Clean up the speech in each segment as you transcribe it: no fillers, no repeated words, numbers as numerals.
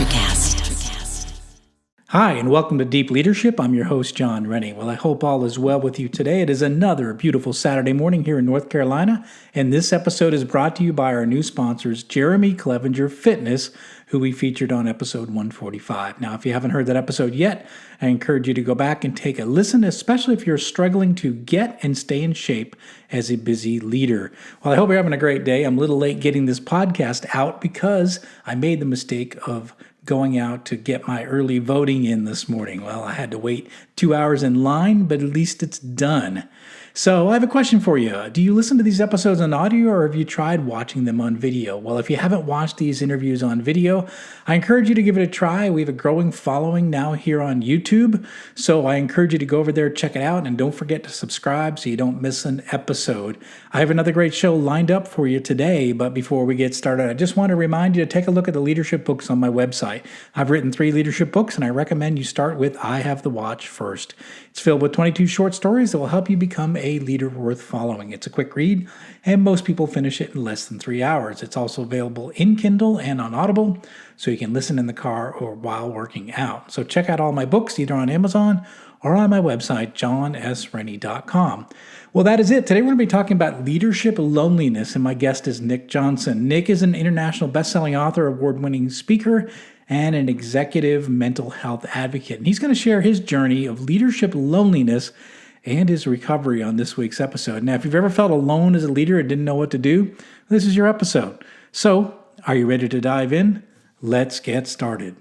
LeaderCast. Hi, and welcome to Deep Leadership. I'm your host, John Rennie. Well, I hope all is well with you today. It is another beautiful Saturday morning here in North Carolina, and this episode is brought to you by our new sponsors, Jeremy Clevenger Fitness, who we featured on episode 145. Now, if you haven't heard that episode yet, I encourage you to go back and take a listen, especially if you're struggling to get and stay in shape as a busy leader. Well, I hope you're having a great day. I'm a little late getting this podcast out because I made the mistake of going out to get my early voting in this morning. Well, I had to wait 2 hours in line, but at least it's done. So I have a question for you. Do you listen to these episodes on audio, or have you tried watching them on video? Well, if you haven't watched these interviews on video, I encourage you to give it a try. We have a growing following now here on YouTube, so I encourage you to go over there, check it out, and don't forget to subscribe so you don't miss an episode. I have another great show lined up for you today, but before we get started, I just want to remind you to take a look at the leadership books on my website. I've written 3 leadership books, and I recommend you start with I Have the Watch first. It's filled with 22 short stories that will help you become a leader worth following. It's a quick read, and most people finish it in less than 3 hours. It's also available in Kindle and on Audible, so you can listen in the car or while working out. So check out all my books either on Amazon or on my website, johnsrennie.com. Well, that is it. Today we're going to be talking about leadership loneliness, and my guest is Nick Jonsson. Nick is an international best-selling author, award-winning speaker, and an executive mental health advocate. And he's going to share his journey of leadership loneliness and his recovery on this week's episode. Now, if you've ever felt alone as a leader and didn't know what to do, this is your episode. So, are you ready to dive in? Let's get started.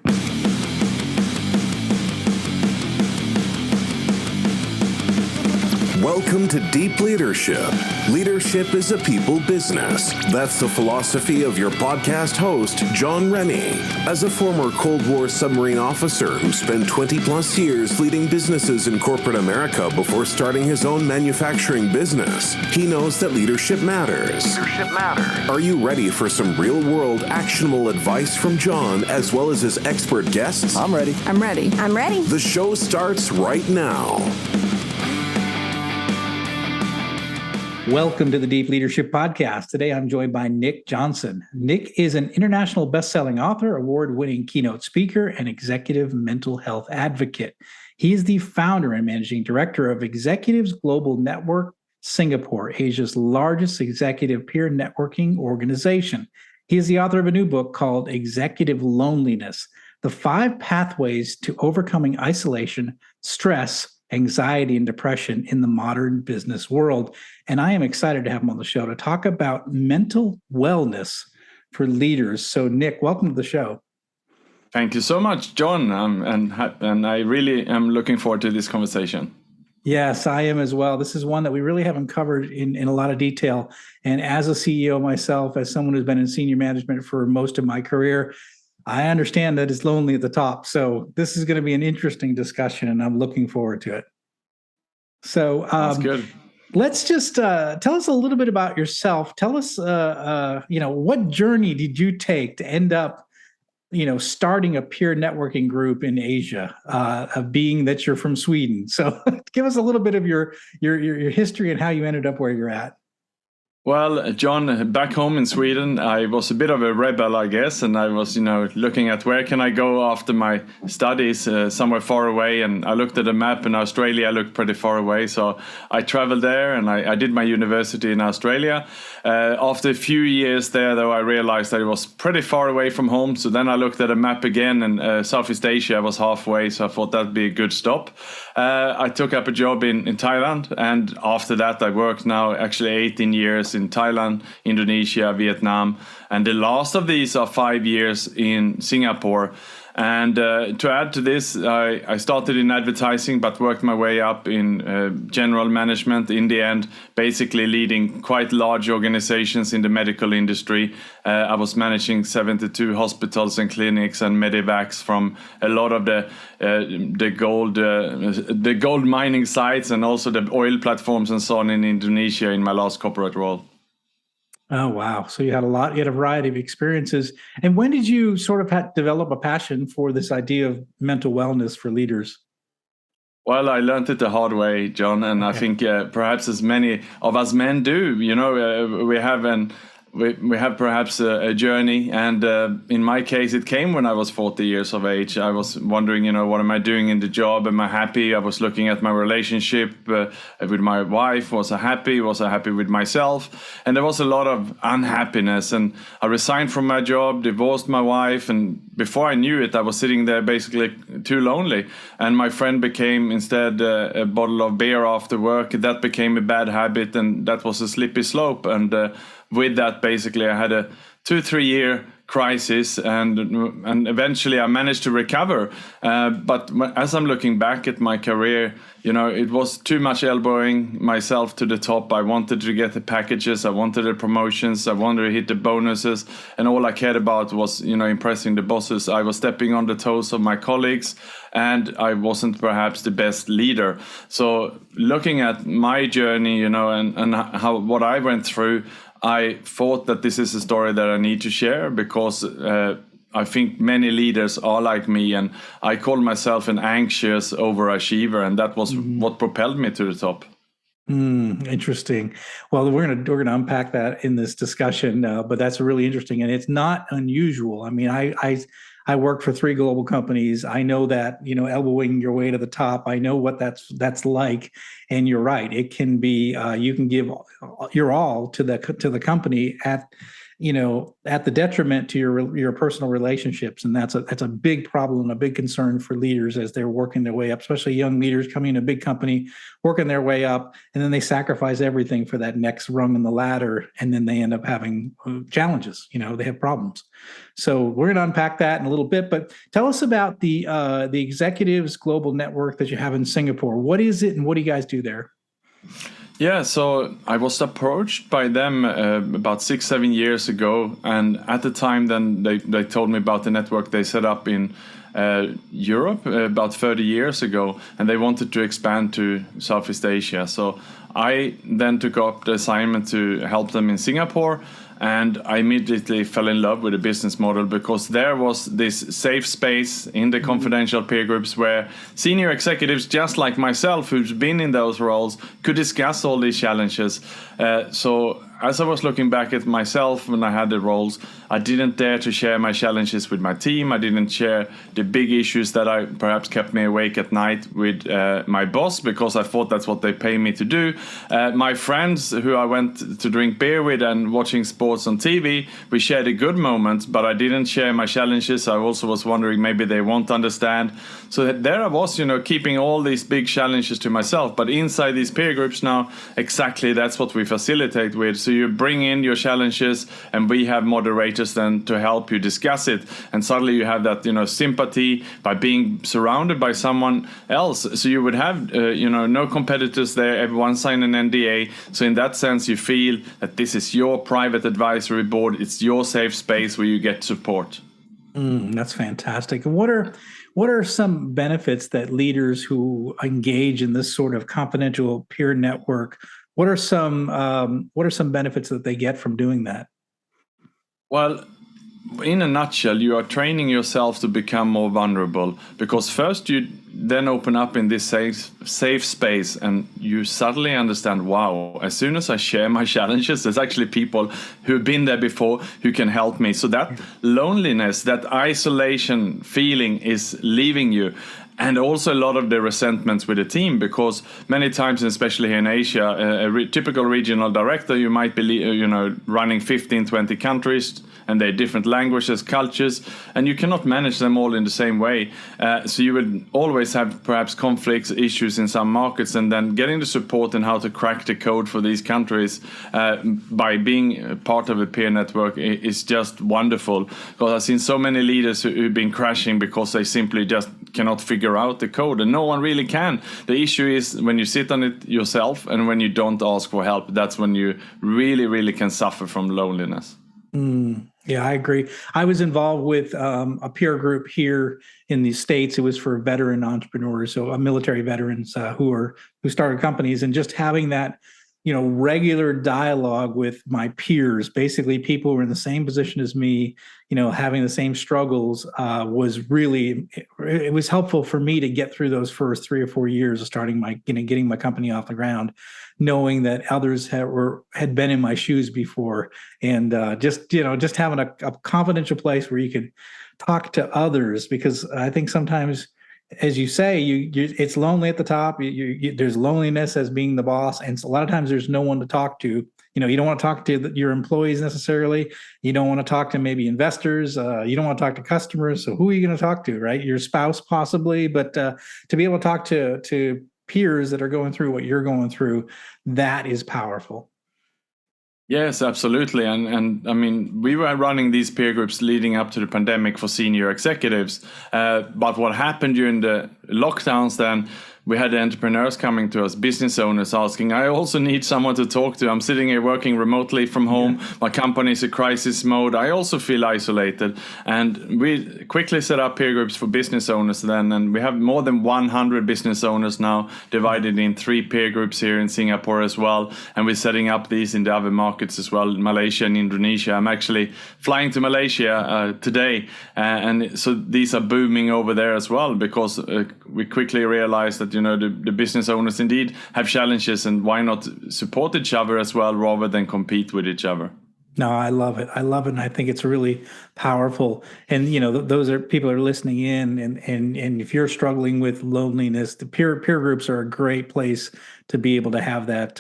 Welcome to Deep Leadership. Leadership is a people business. That's the philosophy of your podcast host, John Rennie. As a former Cold War submarine officer who spent 20 plus years leading businesses in corporate America before starting his own manufacturing business, he knows that leadership matters. Are you ready for some real-world actionable advice from John as well as his expert guests? I'm ready. The show starts right now. Welcome to the Deep Leadership Podcast. Today, I'm joined by Nick Jonsson. Nick is an international best-selling author, award-winning keynote speaker, and executive mental health advocate. He is the founder and managing director of Executives Global Network, Singapore, Asia's largest executive peer networking organization. He is the author of a new book called Executive Loneliness: The 5 Pathways to Overcoming Isolation, Stress, Anxiety, and Depression in the Modern Business World. And I am excited to have him on the show to talk about mental wellness for leaders. So, Nick, welcome to the show. Thank you so much, John. And I really am looking forward to this conversation. Yes, I am as well. This is one that we really haven't covered in a lot of detail. And as a CEO myself, as someone who's been in senior management for most of my career, I understand that it's lonely at the top. So this is going to be an interesting discussion, and I'm looking forward to it. So That's good. Let's just tell us a little bit about yourself. Tell us, what journey did you take to end up, starting a peer networking group in Asia, being that you're from Sweden. So give us a little bit of your history and how you ended up where you're at. Well, John, back home in Sweden, I was a bit of a rebel, I guess, and I was, looking at where can I go after my studies, somewhere far away, and I looked at a map, and Australia looked pretty far away, so I traveled there, and I did my university in Australia. After a few years there, though, I realized that it was pretty far away from home, so then I looked at a map again, and Southeast Asia was halfway, so I thought that'd be a good stop. I took up a job in Thailand, and after that, I worked now actually 18 years in Thailand, Indonesia, Vietnam, and the last of these are 5 years in Singapore. And to add to this, I started in advertising, but worked my way up in general management. In the end, basically leading quite large organizations in the medical industry. I was managing 72 hospitals and clinics and medevacs from a lot of the gold mining sites and also the oil platforms and so on in Indonesia in my last corporate role. Oh, wow. So you had a variety of experiences. And when did you sort of develop a passion for this idea of mental wellness for leaders? Well, I learned it the hard way, John, and I think perhaps as many of us men do, we have we have perhaps a journey, and in my case it came when I was 40 years of age. I was wondering, what am I doing in the job? Am I happy? I was looking at my relationship with my wife. Was I happy with myself? And there was a lot of unhappiness, and I resigned from my job, divorced my wife, and before I knew it, I was sitting there basically too lonely, and my friend became instead a bottle of beer after work. That became a bad habit, and that was a slippery slope, and with that, basically, I had a 2-3 year crisis, and eventually I managed to recover. But as I'm looking back at my career, it was too much elbowing myself to the top. I wanted to get the packages, I wanted the promotions, I wanted to hit the bonuses, and all I cared about was, impressing the bosses. I was stepping on the toes of my colleagues, and I wasn't perhaps the best leader. So looking at my journey, and how what I went through, I thought that this is a story that I need to share, because I think many leaders are like me, and I call myself an anxious overachiever, and that was what propelled me to the top. Interesting. Well, we're gonna unpack that in this discussion, but that's really interesting, and it's not unusual. I mean, I worked for 3 global companies. I know that, elbowing your way to the top. I know what that's like. And you're right. It can be, you can give your all to the company at the detriment to your personal relationships. And that's a big problem, a big concern for leaders as they're working their way up, especially young leaders coming in a big company, working their way up, and then they sacrifice everything for that next rung in the ladder. And then they end up having challenges, they have problems. So we're going to unpack that in a little bit, but tell us about the Executives Global Network that you have in Singapore. What is it, and what do you guys do there? Yeah, so I was approached by them about 6-7 years ago, and at the time then they told me about the network they set up in Europe about 30 years ago, and they wanted to expand to Southeast Asia. So I then took up the assignment to help them in Singapore, and I immediately fell in love with the business model, because there was this safe space in the confidential peer groups where senior executives, just like myself, who's been in those roles, could discuss all these challenges. So as I was looking back at myself when I had the roles, I didn't dare to share my challenges with my team. I didn't share the big issues that I perhaps kept me awake at night with my boss, because I thought that's what they pay me to do. My friends who I went to drink beer with and watching sports on TV, we shared the good moments, but I didn't share my challenges. I also was wondering maybe they won't understand. So there I was, keeping all these big challenges to myself. But inside these peer groups now, exactly that's what we facilitate with. So you bring in your challenges, and we have moderators then to help you discuss it. And suddenly you have that, sympathy by being surrounded by someone else. So you would have, no competitors there. Everyone signed an NDA. So in that sense, you feel that this is your private advisory board. It's your safe space where you get support. That's fantastic. And what are some benefits that leaders who engage in this sort of confidential peer network, what are some benefits that they get from doing that? Well, in a nutshell, you are training yourself to become more vulnerable, because first you then open up in this safe space, and you suddenly understand, wow, as soon as I share my challenges, there's actually people who've been there before who can help me. So that loneliness, that isolation feeling is leaving you. And also a lot of the resentments with the team, because many times, especially here in Asia, a typical regional director, you might be, running 15, 20 countries, and they're different languages, cultures, and you cannot manage them all in the same way. So you would always have perhaps conflicts, issues in some markets, and then getting the support in how to crack the code for these countries by being part of a peer network is just wonderful. Because I've seen so many leaders who've been crashing because they simply just cannot figure out the code, and no one really can. The issue is when you sit on it yourself and when you don't ask for help, that's when you really, really can suffer from loneliness. Yeah, I agree. I was involved with a peer group here in the States. It was for veteran entrepreneurs, so military veterans who started companies, and just having that regular dialogue with my peers, basically people who are in the same position as me, having the same struggles, was really, it was helpful for me to get through those first 3 or 4 years of starting getting my company off the ground, knowing that others had been in my shoes before, and just having a confidential place where you could talk to others, because I think sometimes, as you say, it's lonely at the top. There's loneliness as being the boss, and a lot of times there's no one to talk to. You don't want to talk to your employees necessarily. You don't want to talk to maybe investors. You don't want to talk to customers. So who are you going to talk to, right? Your spouse possibly, but to be able to talk to peers that are going through what you're going through, that is powerful. Yes, absolutely. And I mean, we were running these peer groups leading up to the pandemic for senior executives. But what happened during the lockdowns then, we had the entrepreneurs coming to us, business owners asking, I also need someone to talk to. I'm sitting here working remotely from home. Yeah. My company is in crisis mode. I also feel isolated. And we quickly set up peer groups for business owners then. And we have more than 100 business owners now, divided in 3 peer groups here in Singapore as well. And we're setting up these in the other markets as well, Malaysia and Indonesia. I'm actually flying to Malaysia today. And so these are booming over there as well, because we quickly realized that the business owners indeed have challenges, and why not support each other as well rather than compete with each other. No, I love it. And I think it's really powerful. And those are people are listening in, and if you're struggling with loneliness, the peer groups are a great place to be able to have that.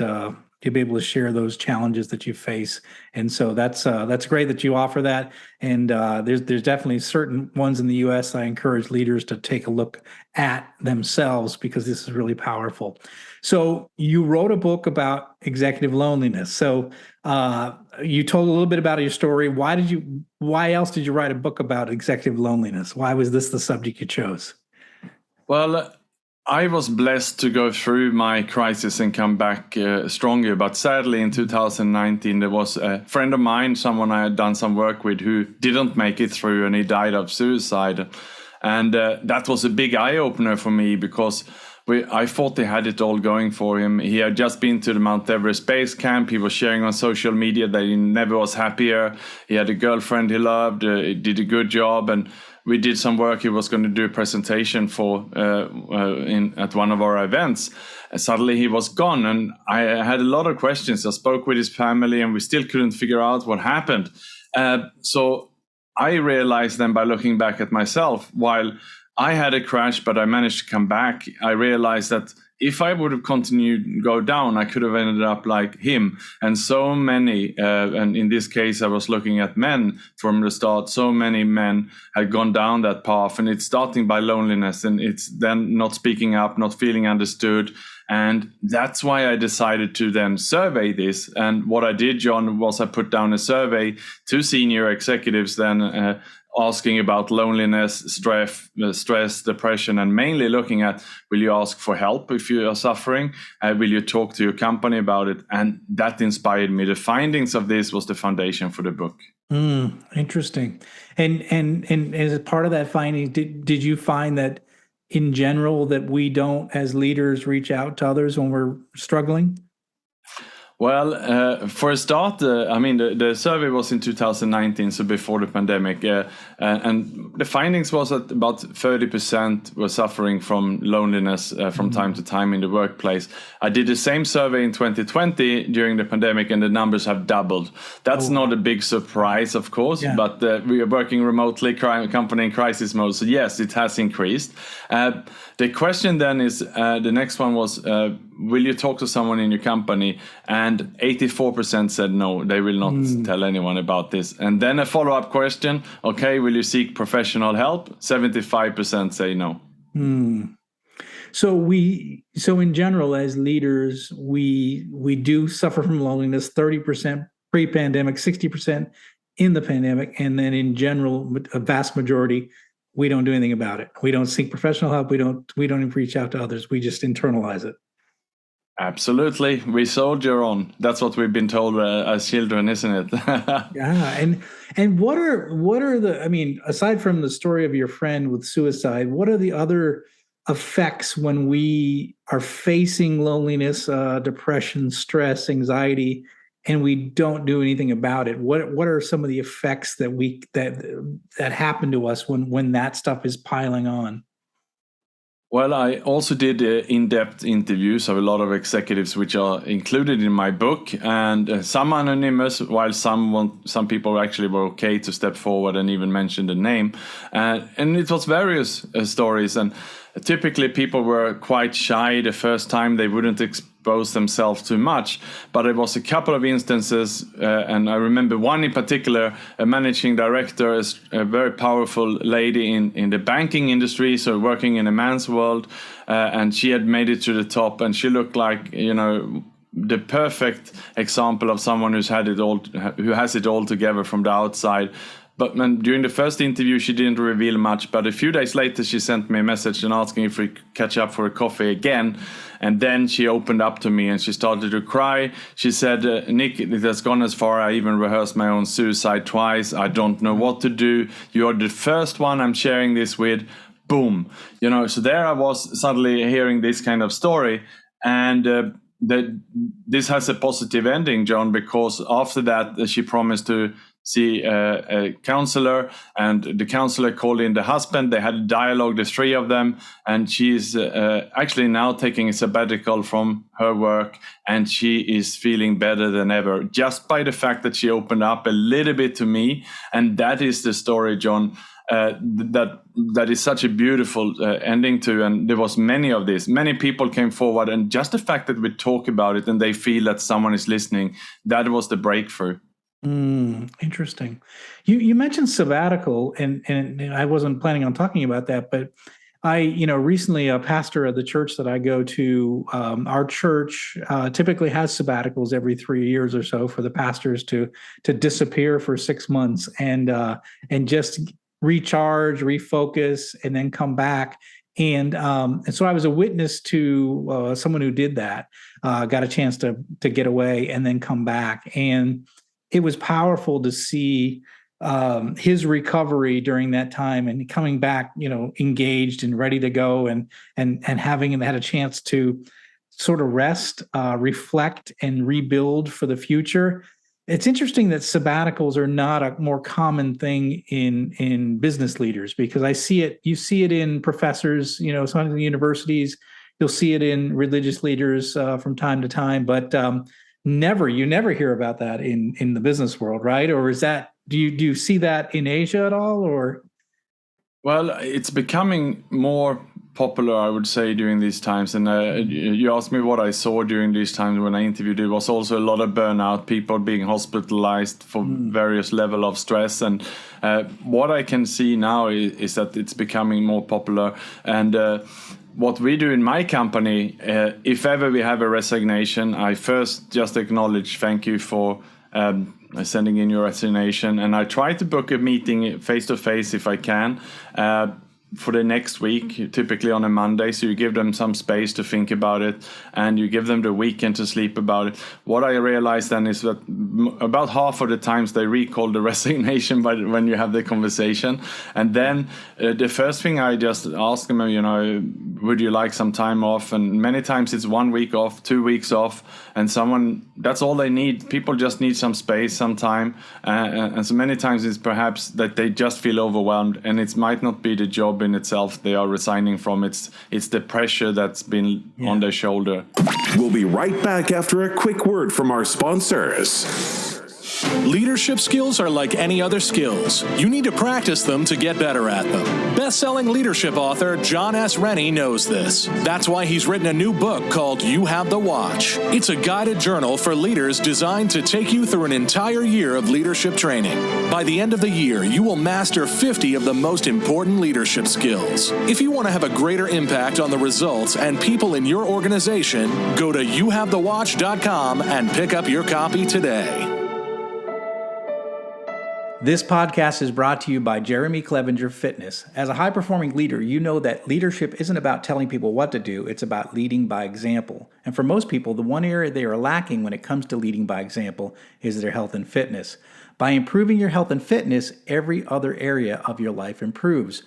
To be able to share those challenges that you face. And so that's great that you offer that. And there's definitely certain ones in the U.S. I encourage leaders to take a look at themselves, because this is really powerful. So you wrote a book about executive loneliness. So you told a little bit about your story. Why else did you write a book about executive loneliness? Why was this the subject you chose? Well, I was blessed to go through my crisis and come back stronger. But sadly, in 2019, there was a friend of mine, someone I had done some work with, who didn't make it through, and he died of suicide. And that was a big eye-opener for me, because I thought he had it all going for him. He had just been to the Mount Everest base camp. He was sharing on social media that he never was happier. He had a girlfriend he loved, he did a good job, and we did some work. He was going to do a presentation for at one of our events. Suddenly he was gone, and I had a lot of questions. I spoke with his family, and we still couldn't figure out what happened. So I realized then, by looking back at myself, while I had a crash, but I managed to come back, I realized that if I would have continued to go down, I could have ended up like him. And so many, and in this case, I was looking at men from the start, so many men had gone down that path. And it's starting by loneliness, and it's then not speaking up, not feeling understood. And that's why I decided to then survey this. And what I did, John, was I put down a survey to senior executives then, asking about loneliness, stress, depression, and mainly looking at, will you ask for help if you are suffering? Will you talk to your company about it? And that inspired me. The findings of this was the foundation for the book. Interesting. And as a part of that finding, did you find that in general that we don't, as leaders, reach out to others when we're struggling? Well, for a start, the survey was in 2019, so before the pandemic, and the findings was that about 30% were suffering from loneliness from time to time in the workplace. I did the same survey in 2020 during the pandemic, and the numbers have doubled. That's not a big surprise, of course, but we are working remotely, company in crisis mode, so yes, it has increased. The question then is, the next one was, will you talk to someone in your company? And 84% said no, they will not tell anyone about this. And then a follow-up question, okay, will you seek professional help? 75% say no. So in general, as leaders, we do suffer from loneliness, 30% pre-pandemic, 60% in the pandemic, and then in general, a vast majority, we don't do anything about it. We don't seek professional help. We don't even reach out to others. We just internalize it. Absolutely. We soldier on. That's what we've been told as children, isn't it? Yeah. And what are the, aside from the story of your friend with suicide, what are the other effects when we are facing loneliness, depression, stress, anxiety, and we don't do anything about it? What are some of the effects that happen to us when that stuff is piling on? Well, I also did in-depth interviews of a lot of executives, which are included in my book, and some anonymous, while some people actually were okay to step forward and even mention the name. And it was various stories, and typically people were quite shy the first time. They wouldn't expose themselves too much, but it was a couple of instances, and I remember one in particular, a managing director, a very powerful lady in the banking industry, so working in a man's world, and she had made it to the top, and she looked like, the perfect example of someone who has it all together from the outside. But during the first interview, she didn't reveal much. But a few days later, she sent me a message and asking if we could catch up for a coffee again. And then she opened up to me and she started to cry. She said, Nick, it has gone as far. I even rehearsed my own suicide twice. I don't know what to do. You're the first one I'm sharing this with. Boom. So there I was suddenly hearing this kind of story. And this has a positive ending, John, because after that, she promised to see a counselor, and the counselor called in the husband. They had a dialogue, the three of them, and she's actually now taking a sabbatical from her work, and she is feeling better than ever just by the fact that she opened up a little bit to me. And that is the story, John, that is such a beautiful ending to. And there was many of these. Many people came forward, and just the fact that we talk about it and they feel that someone is listening, that was the breakthrough. Interesting. You mentioned sabbatical, and I wasn't planning on talking about that, but recently a pastor of the church that I go to, our church typically has sabbaticals every 3 years or so for the pastors to disappear for 6 months and just recharge, refocus, and then come back. And so I was a witness to someone who did that, got a chance to get away and then come back. And it was powerful to see his recovery during that time and coming back, engaged and ready to go, and having had a chance to sort of rest, reflect, and rebuild for the future. It's interesting that sabbaticals are not a more common thing in business leaders, because you see it in professors, some of the universities, you'll see it in religious leaders from time to time, but you never hear about that in the business world, right? Or is that, do you see that in Asia at all, or? Well, it's becoming more popular, I would say, during these times. And you asked me what I saw during these times when I interviewed. It was also a lot of burnout, people being hospitalized for various level of stress. And what I can see now is that it's becoming more popular. And what we do in my company, if ever we have a resignation, I first just acknowledge, thank you for sending in your resignation, and I try to book a meeting face to face if I can for the next week, typically on a Monday. So you give them some space to think about it, and you give them the weekend to sleep about it. What I realized then is that about half of the times they recall the resignation when you have the conversation. And then the first thing I just ask them, would you like some time off? And many times it's 1 week off, 2 weeks off, and that's all they need. People just need some space, some time. And so many times it's perhaps that they just feel overwhelmed, and it might not be the job in itself they are resigning from. It's the pressure that's been on their shoulder. We'll be right back after a quick word from our sponsors. Leadership skills are like any other skills. You need to practice them to get better at them. Best-selling leadership author John S. Rennie knows this. That's why he's written a new book called You Have the Watch. It's a guided journal for leaders designed to take you through an entire year of leadership training. By the end of the year, you will master 50 of the most important leadership skills. If you want to have a greater impact on the results and people in your organization, go to youhavethewatch.com and pick up your copy today. This podcast is brought to you by Jeremy Clevenger Fitness. As a high-performing leader, you know that leadership isn't about telling people what to do, it's about leading by example. And for most people, the one area they are lacking when it comes to leading by example is their health and fitness. By improving your health and fitness, every other area of your life improves.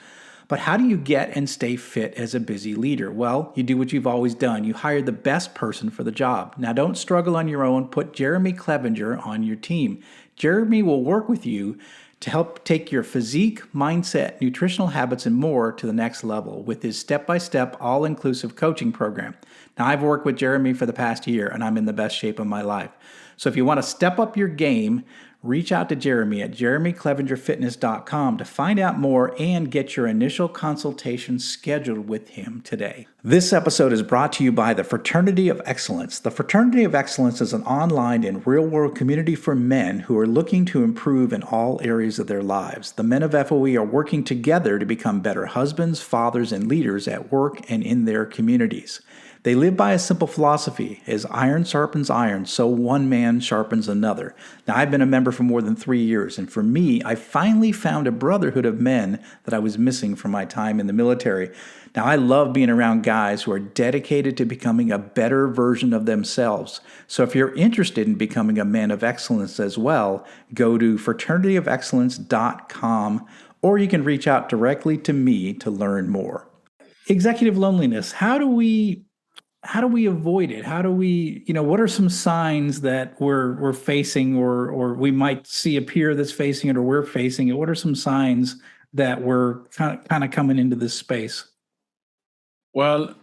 But how do you get and stay fit as a busy leader? Well, you do what you've always done. You hire the best person for the job. Now, don't struggle on your own. Put Jeremy Clevenger on your team. Jeremy will work with you to help take your physique, mindset, nutritional habits, and more to the next level with his step-by-step, all-inclusive coaching program. Now, I've worked with Jeremy for the past year, and I'm in the best shape of my life. So if you want to step up your game, reach out to Jeremy at jeremyclevengerfitness.com to find out more and get your initial consultation scheduled with him today. This episode is brought to you by the Fraternity of Excellence. The Fraternity of Excellence is an online and real-world community for men who are looking to improve in all areas of their lives. The men of FOE are working together to become better husbands, fathers, and leaders at work and in their communities. They live by a simple philosophy: as iron sharpens iron, so one man sharpens another. Now, I've been a member for more than 3 years, and for me, I finally found a brotherhood of men that I was missing from my time in the military. Now, I love being around guys who are dedicated to becoming a better version of themselves. So if you're interested in becoming a man of excellence as well, go to fraternityofexcellence.com, or you can reach out directly to me to learn more. Executive loneliness. How do we avoid it? How do we, what are some signs that we're facing or we might see a peer that's facing it or we're facing it? What are some signs that we're kind of coming into this space? Well,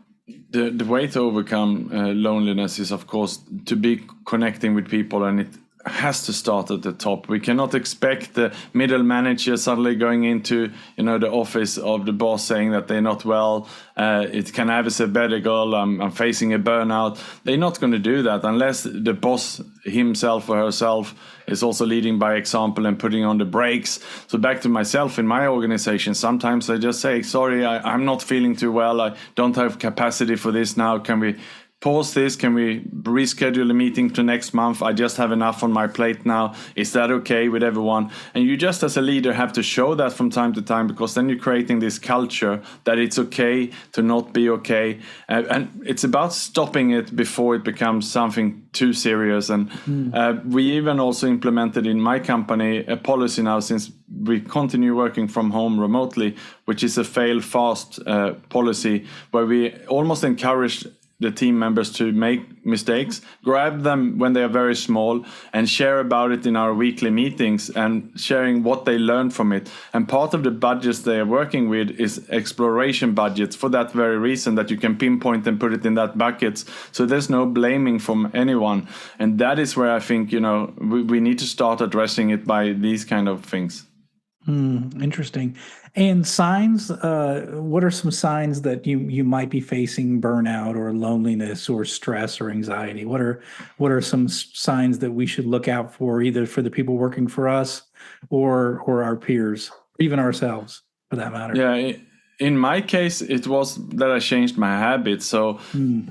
the way to overcome loneliness is, of course, to be connecting with people, and it has to start at the top. We cannot expect the middle manager suddenly going into the office of the boss saying that they're not well. It can have a sabbatical. I'm facing a burnout. They're not going to do that unless the boss himself or herself is also leading by example and putting on the brakes. So back to myself in my organization, sometimes I just say, sorry, I'm not feeling too well. I don't have capacity for this now. Can we pause this? Can we reschedule a meeting to next month? I just have enough on my plate now. Is that okay with everyone? And you just as a leader have to show that from time to time, because then you're creating this culture that it's okay to not be okay. And it's about stopping it before it becomes something too serious. And we even also implemented in my company a policy now, since we continue working from home remotely, which is a fail fast policy, where we almost encourage the team members to make mistakes, grab them when they are very small, and share about it in our weekly meetings and sharing what they learned from it. And part of the budgets they are working with is exploration budgets, for that very reason, that you can pinpoint and put it in that buckets. So there's no blaming from anyone. And that is where I think, we need to start addressing it by these kind of things. Interesting. And signs, what are some signs that you might be facing burnout or loneliness or stress or anxiety? What are some signs that we should look out for, either for the people working for us or our peers, even ourselves for that matter? Yeah. In my case, it was that I changed my habits. So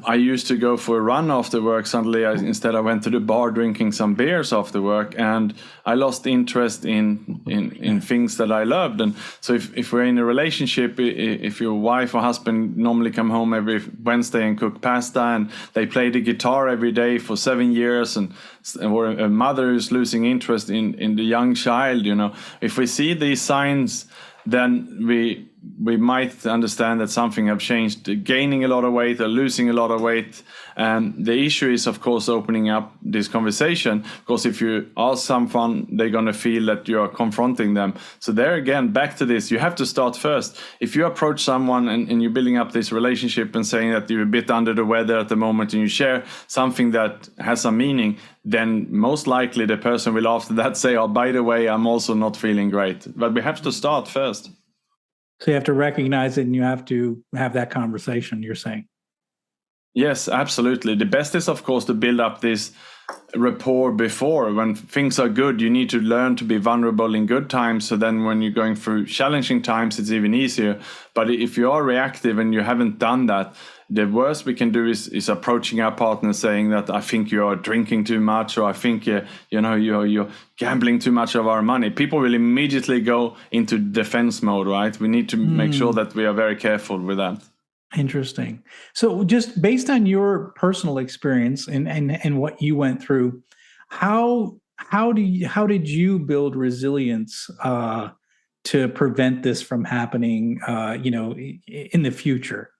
I used to go for a run after work. Suddenly, instead I went to the bar drinking some beers after work, and I lost interest in things that I loved. And so if we're in a relationship, if your wife or husband normally come home every Wednesday and cook pasta, and they play the guitar every day for 7 years, or a mother who's losing interest in the young child, if we see these signs, then we might understand that something have changed, gaining a lot of weight or losing a lot of weight. And the issue is, of course, opening up this conversation, because if you ask someone, they're going to feel that you are confronting them. So there again, back to this, you have to start first. If you approach someone and you're building up this relationship and saying that you're a bit under the weather at the moment, and you share something that has some meaning, then most likely the person will after that say, oh, by the way, I'm also not feeling great. But we have to start first. So you have to recognize it and you have to have that conversation, you're saying? Yes, absolutely. The best is, of course, to build up this rapport before. When things are good, you need to learn to be vulnerable in good times. So then when you're going through challenging times, it's even easier. But if you are reactive and you haven't done that, the worst we can do is approaching our partner saying that I think you are drinking too much, or I think you're gambling too much of our money. People will immediately go into defense mode, right? We need to make sure that we are very careful with that. Interesting. So just based on your personal experience and what you went through, how did you build resilience to prevent this from happening, in the future?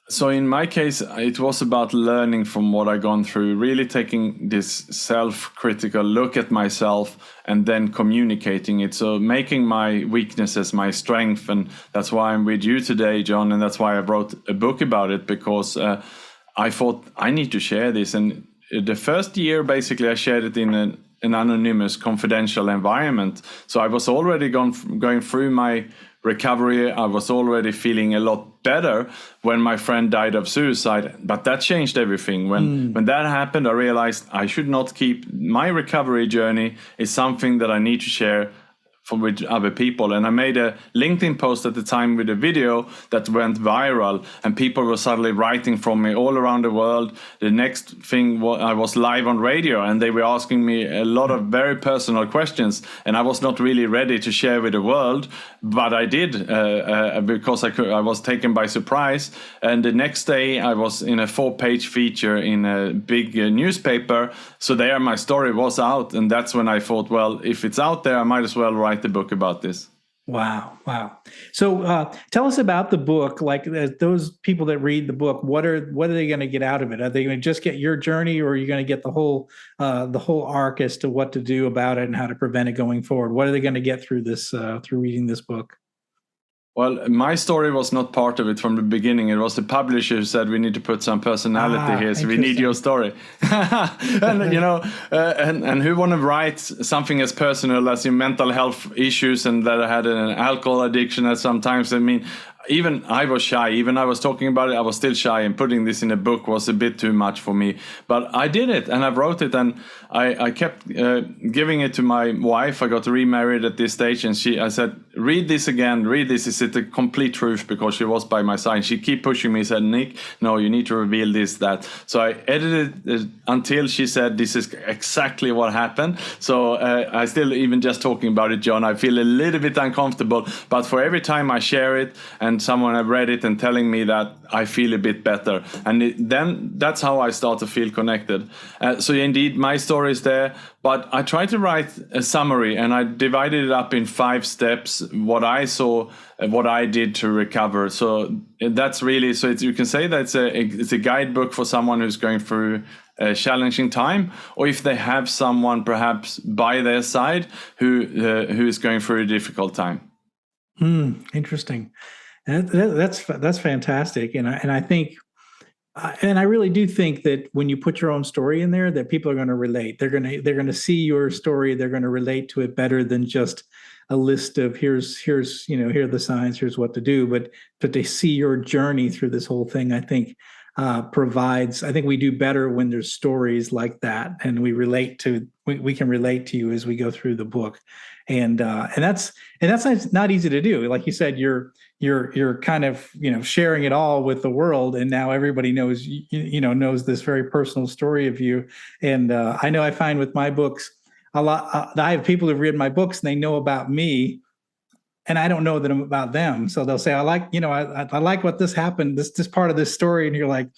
So in my case, it was about learning from what I've gone through, really taking this self-critical look at myself and then communicating it. So making my weaknesses my strength. And that's why I'm with you today, John. And that's why I wrote a book about it, because I thought I need to share this. And the first year, basically, I shared it in an anonymous, confidential environment. So I was already going through my recovery. I was already feeling a lot better when my friend died of suicide, but that changed everything. When that happened, I realized I should not keep my recovery journey is something that I need to share with other people. And I made a LinkedIn post at the time with a video that went viral, and people were suddenly writing from me all around the world. The next thing I was live on radio, and they were asking me a lot of very personal questions, and I was not really ready to share with the world, but I did because I was taken by surprise. And the next day I was in a 4-page feature in a big newspaper. So there my story was out, and that's when I thought, well, if it's out there, I might as well write the book about this. Wow. So tell us about the book. Like those people that read the book, what are they going to get out of it? Are they going to just get your journey, or are you going to get the whole arc as to what to do about it and how to prevent it going forward? What are they going to get through this through reading this book? Well, my story was not part of it from the beginning. It was the publisher who said, we need to put some personality here, so we need your story. And and who want to write something as personal as your mental health issues, and that I had an alcohol addiction at sometimes. I mean, even I was shy. Even I was talking about it, I was still shy, and putting this in a book was a bit too much for me. But I did it, and I wrote it, and I kept giving it to my wife. I got remarried at this stage, and I said, read this again, read this. Is it the complete truth? Because she was by my side. She kept pushing me, said, Nick, no, you need to reveal this, that. So I edited it until she said, this is exactly what happened. So I still, even just talking about it, John, I feel a little bit uncomfortable. But for every time I share it, and someone have read it and telling me that, I feel a bit better. And then that's how I start to feel connected. So indeed, my story is there, but I tried to write a summary, and I divided it up in 5 steps, what I saw, what I did to recover. So that's really, so you can say that it's a guidebook for someone who's going through a challenging time, or if they have someone perhaps by their side who is going through a difficult time. Interesting. That's fantastic, and I think, and I really do think that when you put your own story in there, that people are going to relate. They're going to see your story. They're going to relate to it better than just a list of here's here are the signs, here's what to do. But they see your journey through this whole thing. I think provides. I think we do better when there's stories like that, and we can relate to you as we go through the book. And that's not easy to do. Like you said, you're kind of sharing it all with the world, and now everybody knows knows this very personal story of you. And I know I find with my books a lot. I have people who've read my books and they know about me, and I don't know them about them. So they'll say, I like what this happened, this part of this story, and you're like,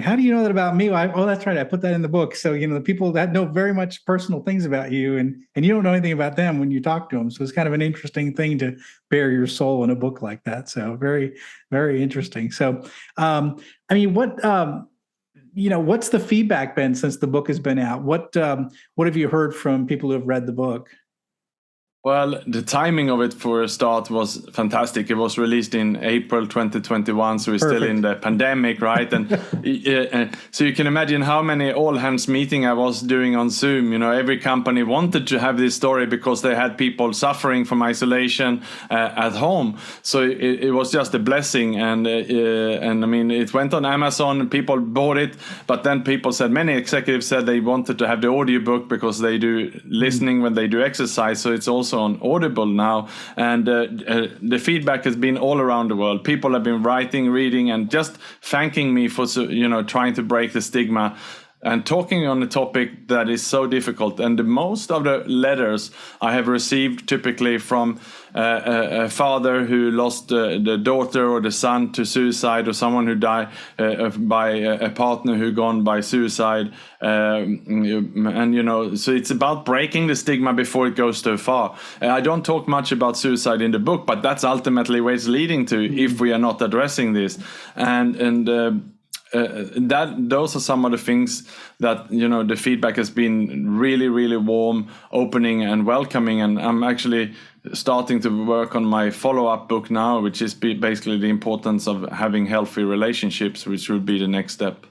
how do you know that about me? Oh, that's right, I put that in the book. So the people that know very much personal things about you, and you don't know anything about them when you talk to them. So it's kind of an interesting thing to bare your soul in a book like that. So very, very interesting. So what's the feedback been since the book has been out? What have you heard from people who have read the book? Well, the timing of it for a start was fantastic. It was released in April 2021, so we're still in the pandemic, right? And so you can imagine how many all-hands meeting I was doing on Zoom. Every company wanted to have this story because they had people suffering from isolation at home. So it was just a blessing. And I mean, it went on Amazon, people bought it, but then many executives said they wanted to have the audiobook because they do listening when they do exercise. So it's also on Audible now, and the feedback has been all around the world. People have been writing, reading, and just thanking me for trying to break the stigma. and talking on a topic that is so difficult. And the most of the letters I have received typically from a father who lost the daughter or the son to suicide, or someone who died by a partner who gone by suicide. And, you know, so it's about breaking the stigma before it goes too far. I don't talk much about suicide in the book, but that's ultimately where it's leading to if we are not addressing this. Those are some of the things that, you know, the feedback has been really, really warm, opening and welcoming. And I'm actually starting to work on my follow-up book now, which is basically the importance of having healthy relationships, which would be the next step.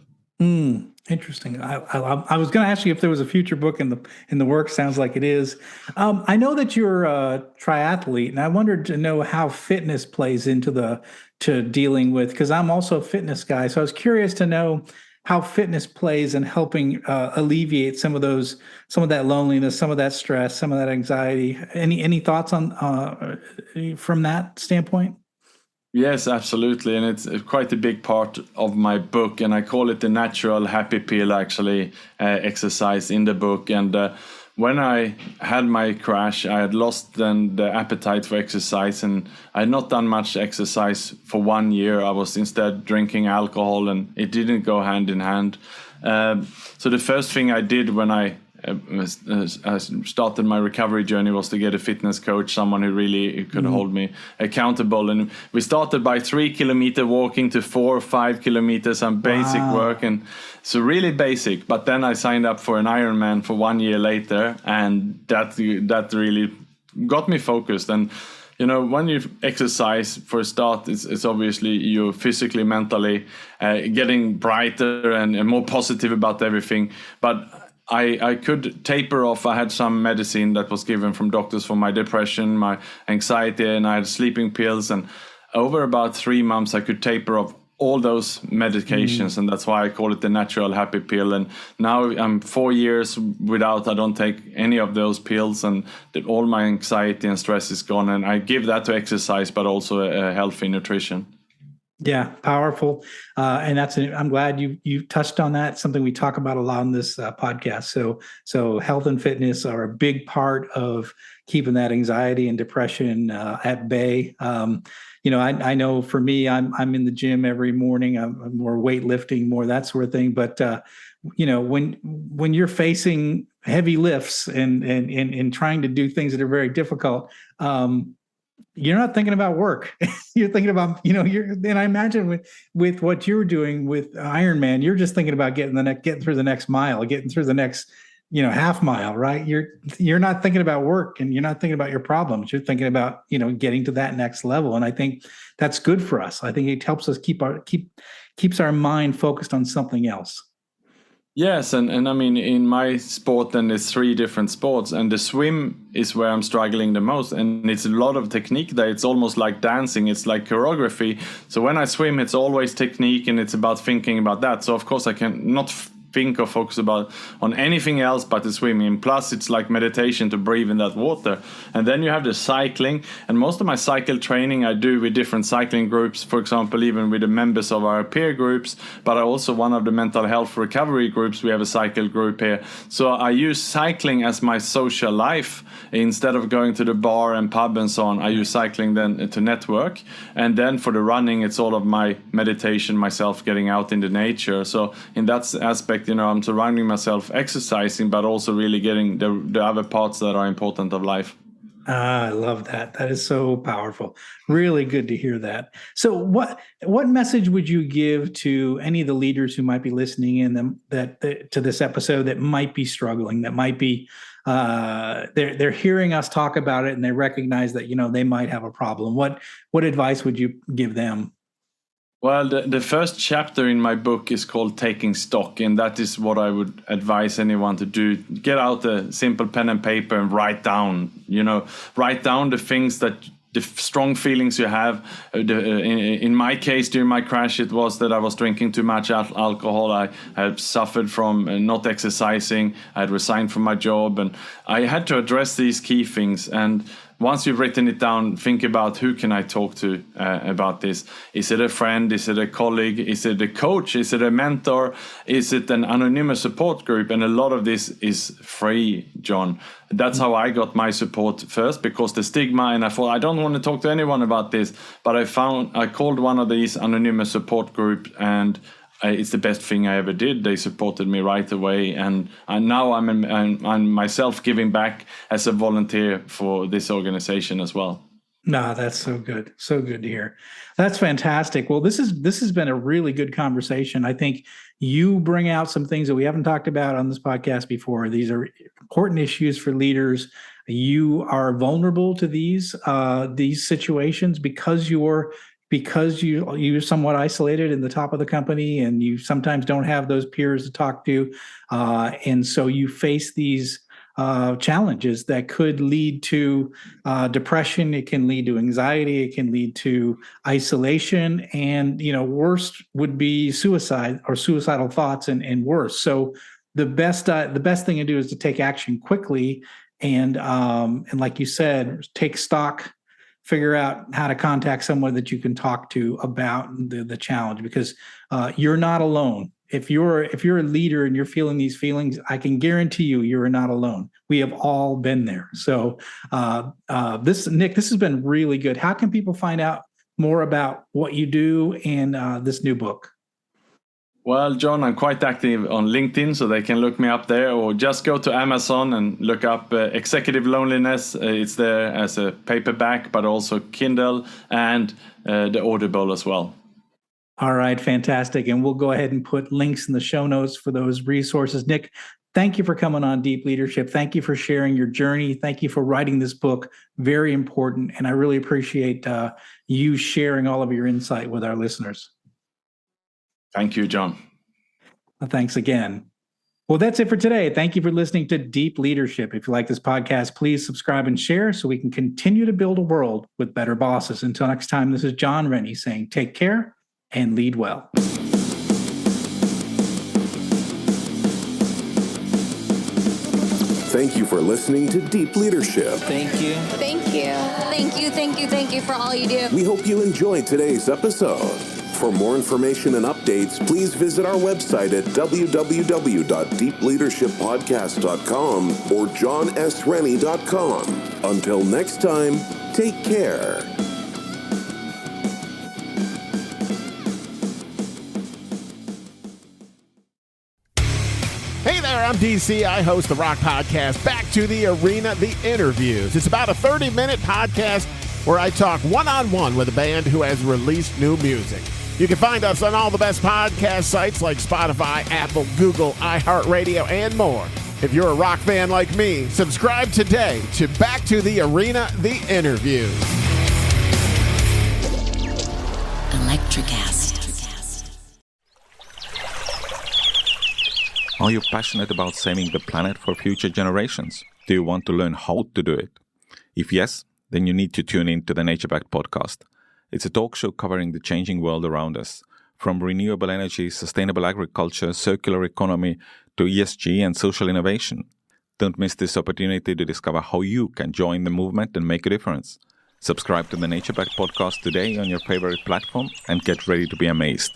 Interesting. I was going to ask you if there was a future book in the works. Sounds like it is. I know that you're a triathlete, and I wondered to know how fitness plays into dealing with, because I'm also a fitness guy. So I was curious to know how fitness plays in helping alleviate some of that loneliness, some of that stress, some of that anxiety. Any thoughts on from that standpoint? Yes, absolutely. And it's quite a big part of my book. And I call it the natural happy pill, actually, exercise in the book. And when I had my crash, I had lost then the appetite for exercise. And I had not done much exercise for 1 year. I was instead drinking alcohol, and it didn't go hand in hand. So the first thing I did when I started my recovery journey was to get a fitness coach, someone who really could hold me accountable. And we started by 3 kilometer walking to 4 or 5 kilometers, some basic work, and so really basic. But then I signed up for an Ironman for 1 year later, and that really got me focused. And you know, when you exercise, for a start, it's obviously you're physically, mentally getting brighter and more positive about everything. But I could taper off. I had some medicine that was given from doctors for my depression, my anxiety, and I had sleeping pills. And over about 3 months, I could taper off all those medications. And that's why I call it the natural happy pill. And now I'm 4 years I don't take any of those pills, and all my anxiety and stress is gone. And I give that to exercise, but also a healthy nutrition. Yeah, powerful. And I'm glad you touched on that. Something we talk about a lot on this podcast. So health and fitness are a big part of keeping that anxiety and depression at bay. You know, I know for me, I'm in the gym every morning. I'm more weightlifting, more that sort of thing. But you know, when you're facing heavy lifts and trying to do things that are very difficult, you're not thinking about work. You're thinking about, you know, and I imagine with what you're doing with Ironman, you're just thinking about getting through the next mile, getting through the next, you know, half mile, right? You're not thinking about work, and you're not thinking about your problems. You're thinking about, you know, getting to that next level. And I think that's good for us. I think it helps us keeps our mind focused on something else. Yes, and I mean, in my sport, then there's 3 different sports, and the swim is where I'm struggling the most. And it's a lot of technique there. It's almost like dancing. It's like choreography. So when I swim, it's always technique, and it's about thinking about that. So of course I can not think or focus on anything else but the swimming. Plus it's like meditation to breathe in that water. And then you have the cycling, and most of my cycle training I do with different cycling groups, for example, even with the members of our peer groups. But I also, one of the mental health recovery groups, we have a cycle group here. So I use cycling as my social life. Instead of going to the bar and pub and so on, I use cycling then to network. And then for the running, it's all of my meditation, myself getting out in the nature. So in that aspect, you know, I'm surrounding myself exercising, but also really getting the other parts that are important of life. I love that. That is so powerful. Really good to hear that. So what message would you give to any of the leaders who might be listening in to this episode that might be struggling, that might be they're hearing us talk about it, and they recognize that, you know, they might have a problem? What advice would you give them? Well, the first chapter in my book is called Taking Stock, and that is what I would advise anyone to do. Get out a simple pen and paper and write down the things the strong feelings you have. In my case, during my crash, it was that I was drinking too much alcohol. I had suffered from not exercising. I had resigned from my job, and I had to address these key things. And once you've written it down, think about who can I talk to about this. Is it a friend? Is it a colleague? Is it a coach? Is it a mentor? Is it an anonymous support group? And a lot of this is free, John. That's how I got my support first, because the stigma, and I thought I don't want to talk to anyone about this, but I called one of these anonymous support groups, and it's the best thing I ever did. They supported me right away, and now I'm myself giving back as a volunteer for this organization as well. No, that's so good. So good to hear. That's fantastic. Well, this has been a really good conversation. I think you bring out some things that we haven't talked about on this podcast before. These are important issues for leaders. You are vulnerable to these situations because you're somewhat isolated in the top of the company, and you sometimes don't have those peers to talk to. And so you face these challenges that could lead to depression. It can lead to anxiety. It can lead to isolation. And, worst would be suicide or suicidal thoughts and worse. So the best thing to do is to take action quickly. And like you said, take stock, figure out how to contact someone that you can talk to about the challenge, because you're not alone. If you're a leader and you're feeling these feelings, I can guarantee you are not alone. We have all been there. So Nick, this has been really good. How can people find out more about what you do and this new book? Well, John, I'm quite active on LinkedIn, so they can look me up there, or just go to Amazon and look up Executive Loneliness. It's there as a paperback, but also Kindle and the Audible as well. All right, fantastic. And we'll go ahead and put links in the show notes for those resources. Nick, thank you for coming on Deep Leadership. Thank you for sharing your journey. Thank you for writing this book. Very important. And I really appreciate you sharing all of your insight with our listeners. Thank you, John. Well, thanks again. Well, that's it for today. Thank you for listening to Deep Leadership. If you like this podcast, please subscribe and share so we can continue to build a world with better bosses. Until next time, this is John Rennie saying take care and lead well. Thank you for listening to Deep Leadership. Thank you. Thank you. Thank you, thank you, thank you for all you do. We hope you enjoyed today's episode. For more information and updates, please visit our website at www.deepleadershippodcast.com or johnsrennie.com. Until next time, take care. Hey there, I'm DC. I host the Rock Podcast, Back to the Arena, The Interviews. It's about a 30-minute podcast where I talk one-on-one with a band who has released new music. You can find us on all the best podcast sites like Spotify, Apple, Google, iHeartRadio, and more. If you're a rock fan like me, subscribe today to Back to the Arena, The Interviews. Electricast. Are you passionate about saving the planet for future generations? Do you want to learn how to do it? If yes, then you need to tune in to the Nature Backed podcast. It's a talk show covering the changing world around us, from renewable energy, sustainable agriculture, circular economy, to ESG and social innovation. Don't miss this opportunity to discover how you can join the movement and make a difference. Subscribe to the Nature Backed podcast today on your favorite platform and get ready to be amazed.